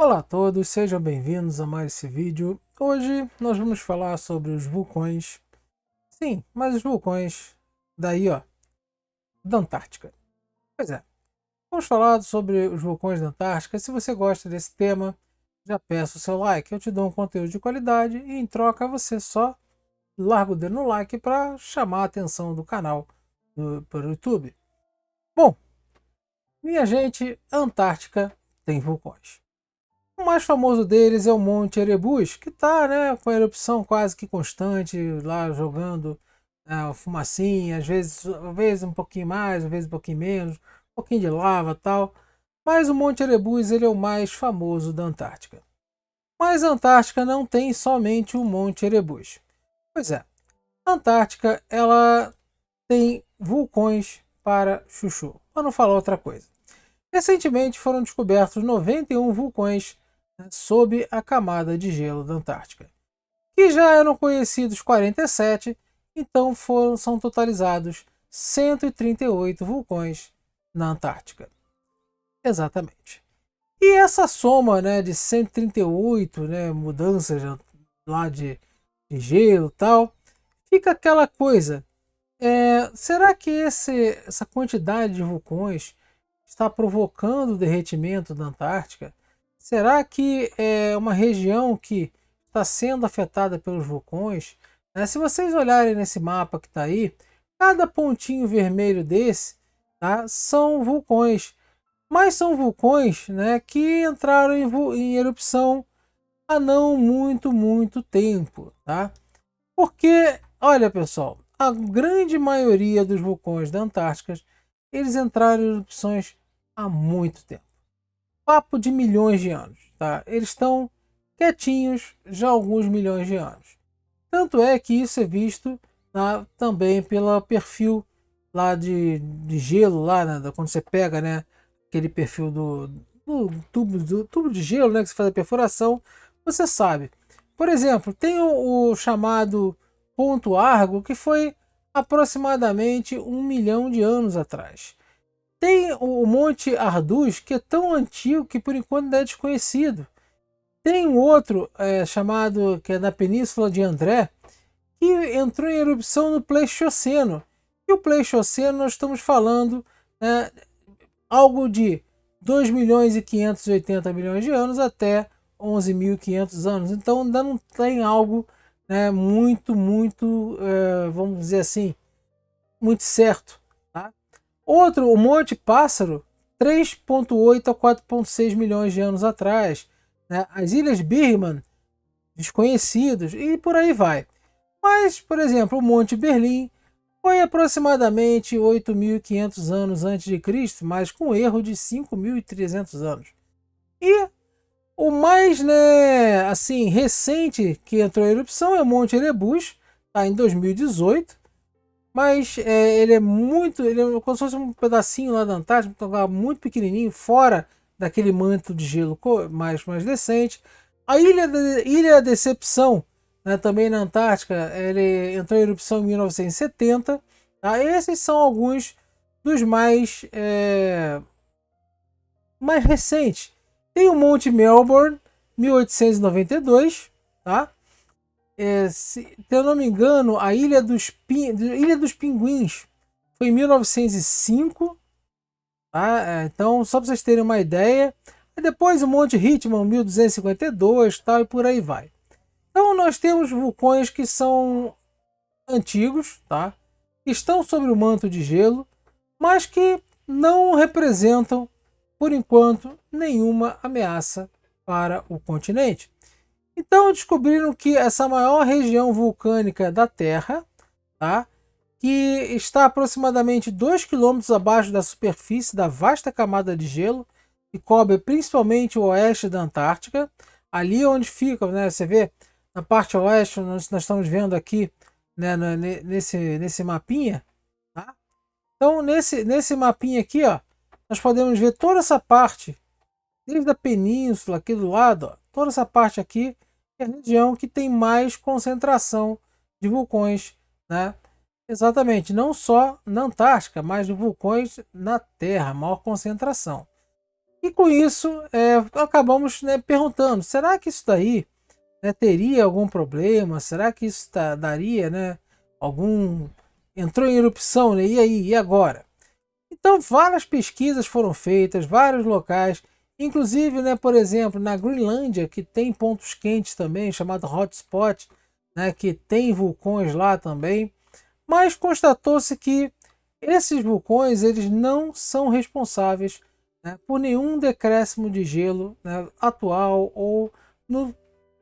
Olá a todos, sejam bem-vindos a mais esse vídeo. Hoje nós vamos falar sobre os vulcões. Sim, mas os vulcões daí, ó, da Antártica. Pois é, vamos falar sobre os vulcões da Antártica. Se você gosta desse tema, já peço o seu like. Eu te dou um conteúdo de qualidade e em troca você só larga o dedo no like para chamar a atenção do canal para o YouTube. Bom, minha gente, a Antártica tem vulcões. O mais famoso deles é o Monte Erebus, que está, né, com a erupção quase que constante, lá jogando fumacinha, às vezes um pouquinho mais, às vezes um pouquinho menos, um pouquinho de lava tal. Mas o Monte Erebus ele é o mais famoso da Antártica. Mas a Antártica não tem somente o Monte Erebus. Pois é, a Antártica ela tem vulcões para chuchu, para não falar outra coisa. Recentemente foram descobertos 91 vulcões, né, sob a camada de gelo da Antártica, que já eram conhecidos 47, então são totalizados 138 vulcões na Antártica. Exatamente. E essa soma, né, de 138, né, mudanças lá de gelo e tal, fica aquela coisa. Será que essa quantidade de vulcões está provocando o derretimento da Antártica? Será que é uma região que está sendo afetada pelos vulcões? Se vocês olharem nesse mapa que está aí, cada pontinho vermelho desse, tá, são vulcões. Mas são vulcões, né, que entraram em erupção há não muito tempo. Tá? Porque, olha pessoal, a grande maioria dos vulcões da Antártica, eles entraram em erupções há muito tempo. Papo de milhões de anos, tá? Eles estão quietinhos já há alguns milhões de anos. Tanto é que isso é visto também pelo perfil lá de gelo, lá, né, quando você pega, né, aquele perfil do tubo de gelo, né, que você faz a perfuração, você sabe. Por exemplo, tem o chamado ponto Argo, que foi aproximadamente 1 milhão de anos atrás. Tem o Monte Arduz, que é tão antigo que por enquanto é desconhecido. Tem um outro chamado, que é da Península de André, que entrou em erupção no Pleistoceno. E o Pleistoceno nós estamos falando, né, algo de 2 milhões e 580 milhões de anos até 11.500 anos. Então ainda não tem algo, né, muito, vamos dizer assim, muito certo. Tá? Outro, o Monte Pássaro, 3,8 a 4,6 milhões de anos atrás. Né? As Ilhas Birman, desconhecidos, e por aí vai. Mas, por exemplo, o Monte Berlim foi aproximadamente 8.500 anos antes de Cristo, mas com erro de 5.300 anos. E o mais, né, assim, recente que entrou em erupção é o Monte Erebus, tá, em 2018. Mas ele é como se fosse um pedacinho lá da Antártica, muito pequenininho, fora daquele manto de gelo mais decente. A Ilha Decepção, né, também na Antártica, ele entrou em erupção em 1970. Tá? Esses são alguns dos mais recentes. Tem o Monte Melbourne, 1892, tá? Se eu não me engano, a Ilha dos Pinguins foi em 1905. Tá? Então, só para vocês terem uma ideia. E depois o Monte Hitman, 1252, tal, e por aí vai. Então, nós temos vulcões que são antigos, tá? Que estão sobre o manto de gelo, mas que não representam, por enquanto, nenhuma ameaça para o continente. Então descobriram que essa maior região vulcânica da Terra, tá, que está aproximadamente 2 quilômetros abaixo da superfície da vasta camada de gelo, que cobre principalmente o oeste da Antártica, ali onde fica, né, você vê, na parte oeste, nós estamos vendo aqui, né, nesse mapinha, tá? Então nesse mapinha aqui, ó, nós podemos ver toda essa parte, desde a península aqui do lado, ó, toda essa parte aqui é a região que tem mais concentração de vulcões, né? Exatamente, não só na Antártica, mas de vulcões na Terra, maior concentração. E com isso, acabamos, né, perguntando, será que isso daí, né, teria algum problema? Será que isso daria, né, algum... Entrou em erupção, né? E aí, e agora? Então, várias pesquisas foram feitas, vários locais, inclusive, né, por exemplo, na Groenlândia, que tem pontos quentes também, chamado hotspot, né, que tem vulcões lá também, mas constatou-se que esses vulcões eles não são responsáveis, né, por nenhum decréscimo de gelo, né, atual ou no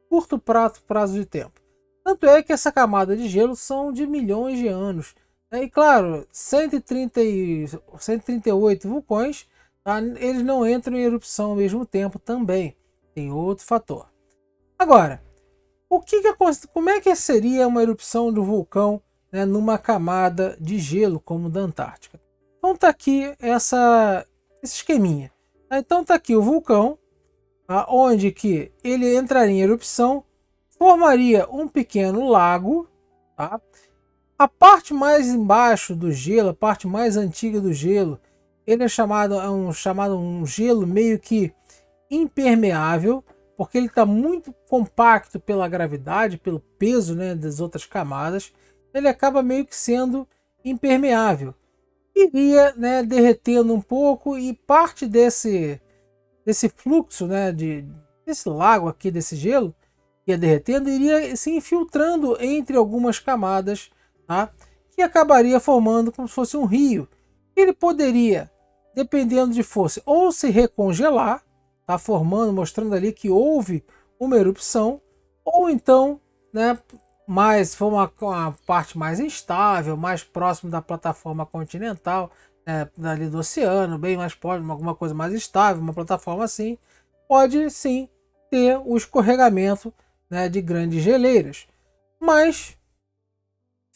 curto prazo de tempo. Tanto é que essa camada de gelo são de milhões de anos. Né? E claro, 138 vulcões, tá? Eles não entram em erupção ao mesmo tempo também. Tem outro fator. Agora, como é que seria uma erupção do vulcão, né, numa camada de gelo como da Antártica? Então tá aqui esse esqueminha. Então tá aqui o vulcão, tá? Onde que ele entraria em erupção, formaria um pequeno lago, tá? A parte mais embaixo do gelo, a parte mais antiga do gelo, ele é chamado um gelo meio que impermeável, porque ele está muito compacto pela gravidade, pelo peso, né, das outras camadas. Ele acaba meio que sendo impermeável. Iria, né, derretendo um pouco e parte desse fluxo, né, desse lago aqui, desse gelo, ia derretendo, iria se infiltrando entre algumas camadas, tá? Que acabaria formando como se fosse um rio. Ele poderia, dependendo de fosse, ou se recongelar, tá? Formando, mostrando ali que houve uma erupção, ou então, né, for uma parte mais instável, mais próximo da plataforma continental, ali do oceano, bem mais próximo, alguma coisa mais estável, uma plataforma assim, pode sim ter o escorregamento, né, de grandes geleiras. Mas,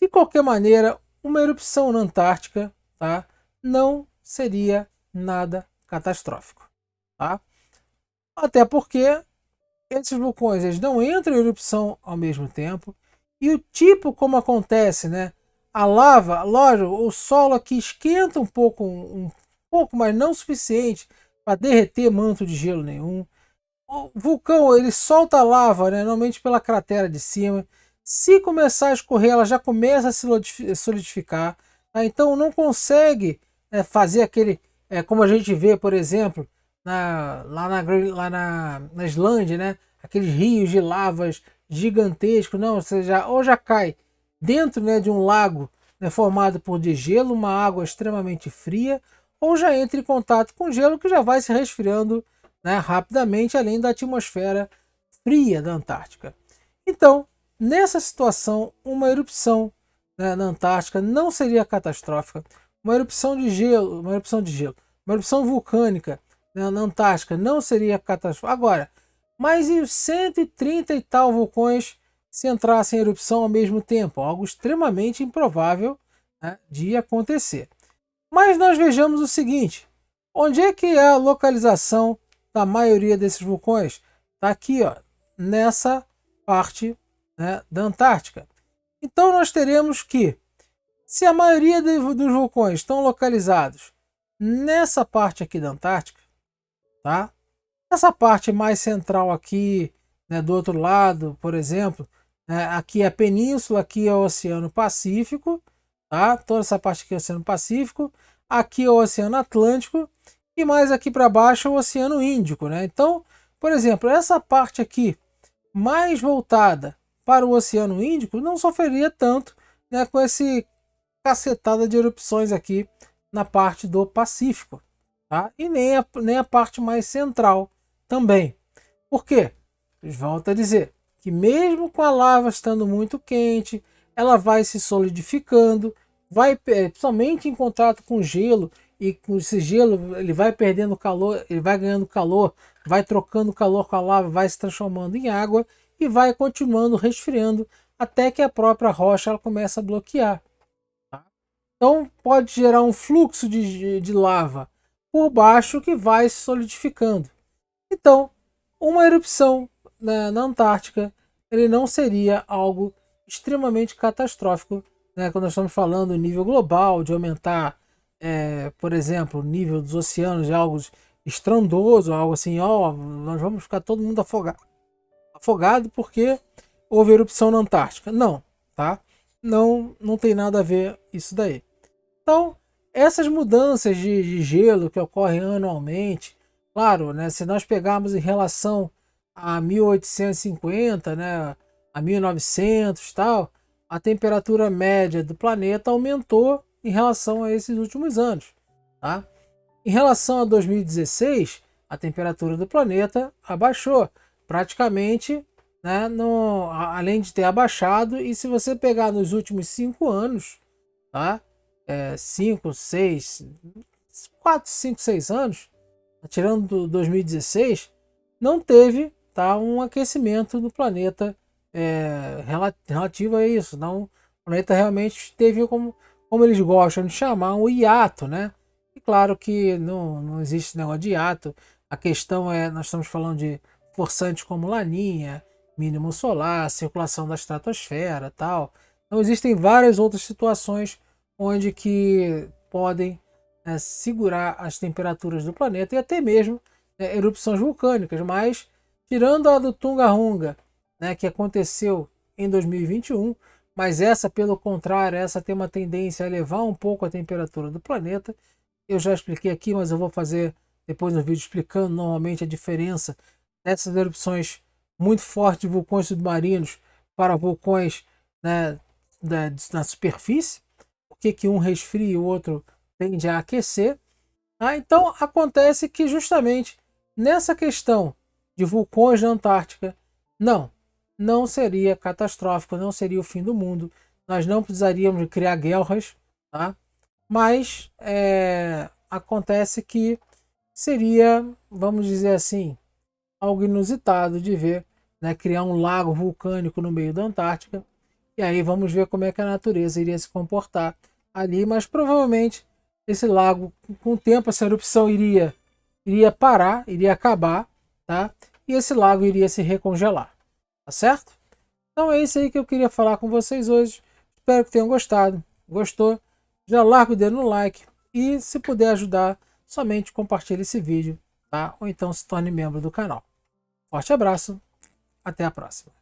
de qualquer maneira, uma erupção na Antártica, tá, não seria nada catastrófico. Tá? Até porque esses vulcões eles não entram em erupção ao mesmo tempo. E o tipo como acontece, né? A lava, lógico, o solo aqui esquenta um pouco, mas não o suficiente para derreter manto de gelo nenhum. O vulcão ele solta lava, né, normalmente pela cratera de cima. Se começar a escorrer, ela já começa a se solidificar. Tá? Então não consegue fazer aquele, como a gente vê, por exemplo, lá na Islândia, né, aqueles rios de lavas gigantescos. Não, você ou já cai dentro, né, de um lago, né, formado por degelo, uma água extremamente fria, ou já entra em contato com gelo que já vai se resfriando, né, rapidamente, além da atmosfera fria da Antártica. Então, nessa situação, uma erupção, né, na Antártica não seria catastrófica. Uma erupção de gelo, uma erupção vulcânica, né, na Antártica não seria catastrófica. Agora, mas e os 130 e tal vulcões se entrassem em erupção ao mesmo tempo? Algo extremamente improvável, né, de acontecer. Mas nós vejamos o seguinte: onde é que é a localização da maioria desses vulcões? Está aqui, ó, nessa parte, né, da Antártica. Então nós teremos que, se a maioria dos vulcões estão localizados nessa parte aqui da Antártica, tá? Essa parte mais central aqui, né, do outro lado, por exemplo, aqui é a península, aqui é o Oceano Pacífico, tá? Toda essa parte aqui é o Oceano Pacífico, aqui é o Oceano Atlântico e mais aqui para baixo é o Oceano Índico, né? Então, por exemplo, essa parte aqui mais voltada para o Oceano Índico não sofreria tanto, né, com esse cacetada de erupções aqui na parte do Pacífico, tá? E nem a parte mais central também. Por quê? Volto a dizer que mesmo com a lava estando muito quente, ela vai se solidificando, vai somente em contato com gelo, e com esse gelo ele vai perdendo calor, ele vai ganhando calor, vai trocando calor com a lava, vai se transformando em água e vai continuando resfriando até que a própria rocha ela começa a bloquear. Tá? Então pode gerar um fluxo de lava por baixo que vai se solidificando. Então, uma erupção na Antártica ele não seria algo extremamente catastrófico, né, quando nós estamos falando em nível global, de aumentar, por exemplo, o nível dos oceanos estrondoso, algo assim, ó, nós vamos ficar todo mundo afogado porque houve erupção na Antártica. Não, tá? Não tem nada a ver isso daí. Então, essas mudanças de gelo que ocorrem anualmente, claro, né, se nós pegarmos em relação a 1850, né, a 1900 e tal, a temperatura média do planeta aumentou em relação a esses últimos anos, tá? Em relação a 2016, a temperatura do planeta abaixou praticamente, né, além de ter abaixado, e se você pegar nos últimos 5 anos, tá? 5, 6, 4, 5, 6 anos, tirando do 2016, não teve, tá, um aquecimento do planeta relativo a isso. Não, o planeta realmente teve, como eles gostam de chamar, um hiato, né? E claro que não existe negócio de hiato. A questão é, nós estamos falando de forçantes como laninha, mínimo solar, circulação da estratosfera, tal. Então existem várias outras situações onde que podem segurar as temperaturas do planeta e até mesmo erupções vulcânicas, mas tirando a do Tunga-Hunga, né, que aconteceu em 2021, mas essa, pelo contrário, essa tem uma tendência a elevar um pouco a temperatura do planeta. Eu já expliquei aqui, mas eu vou fazer depois no vídeo explicando normalmente a diferença dessas erupções muito fortes de vulcões submarinos para vulcões, né, na superfície, que um resfria e o outro tende a aquecer. Tá? Então acontece que justamente nessa questão de vulcões na Antártica, não seria catastrófico, não seria o fim do mundo, nós não precisaríamos criar guerras, tá? Mas acontece que seria, vamos dizer assim, algo inusitado de ver, né, criar um lago vulcânico no meio da Antártica, e aí vamos ver como é que a natureza iria se comportar ali, mas provavelmente esse lago, com o tempo, essa erupção iria parar, iria acabar, tá? E esse lago iria se recongelar, tá certo? Então é isso aí que eu queria falar com vocês hoje. Espero que tenham gostado. Gostou? Já larga o dedo no like e, se puder ajudar, somente compartilhe esse vídeo, tá? Ou então se torne membro do canal. Forte abraço, até a próxima.